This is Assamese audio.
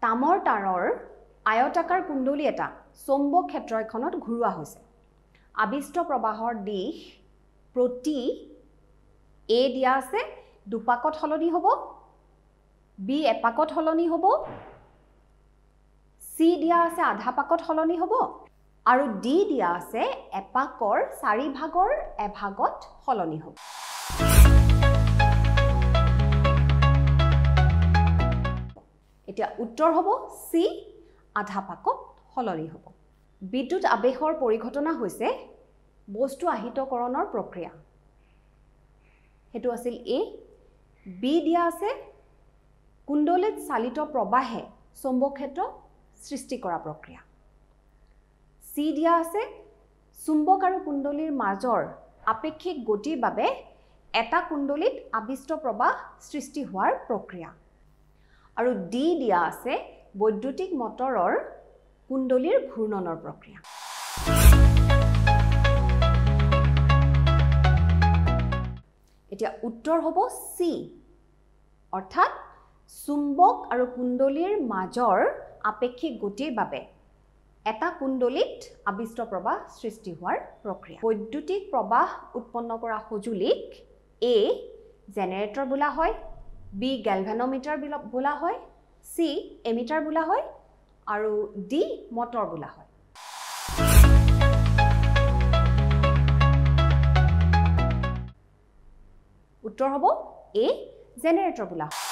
তামৰ তাৰৰ আয়তাকাৰ কুণ্ডলী এটা চৌম্বক ক্ষেত্ৰ এখনত ঘূৰোৱা হৈছে আবিষ্ট প্ৰবাহৰ দিশ প্ৰতি এ দিয়া আছে দুপাকত হলনি হ'ব বি এপাকত হলনি হ'ব সি দিয়া আছে আধা পাকত হলনি হ'ব আৰু ডি দিয়া আছে এপাকৰ 4 ভাগৰ এভাগত হলনি হ'ব এতিয়া উত্তৰ হ'ব সি আধা পাকত হলনি হ'ব বিদ্যুৎ আবেশৰ পৰিঘটনা হৈছে বস্তু আহিতকৰণৰ প্ৰক্ৰিয়া হেতু আছিল এ বি দিয়া আছে কুণ্ডলীত চালিত প্ৰবাহে চৌম্বক ক্ষেত্ৰ সৃষ্টি কৰা প্ৰক্ৰিয়া সি দিয়া আছে চুম্বক আৰু কুণ্ডলীৰ মাজৰ আপেক্ষিক গতিৰ বাবে এটা কুণ্ডলীত আবিষ্ট প্ৰবাহ সৃষ্টি হোৱাৰ প্ৰক্ৰিয়া আৰু ডি দিয়া আছে বৈদ্যুতিক মটৰৰ কুণ্ডলীৰ ঘূৰ্ণনৰ প্ৰক্ৰিয়া এতিয়া উত্তৰ হ'ব সি অৰ্থাৎ চুম্বক আৰু কুণ্ডলীৰ মাজৰ আপেক্ষিক গতিৰ বাবে এটা কুণ্ডলীত আবিষ্ট প্ৰবাহ সৃষ্টি হোৱাৰ প্ৰক্ৰিয়া বৈদ্যুতিক প্ৰবাহ উৎপন্ন কৰা সঁজুলিক এ জেনেৰেটৰ বোলা হয় বি গ্যালভানোমিটাৰ বোলা হয় সি এমিটাৰ বোলা হয় আৰু ডি মটৰ বোলা হয় উত্তৰ হ'ব এ জেনেৰেটৰ বোলা হয়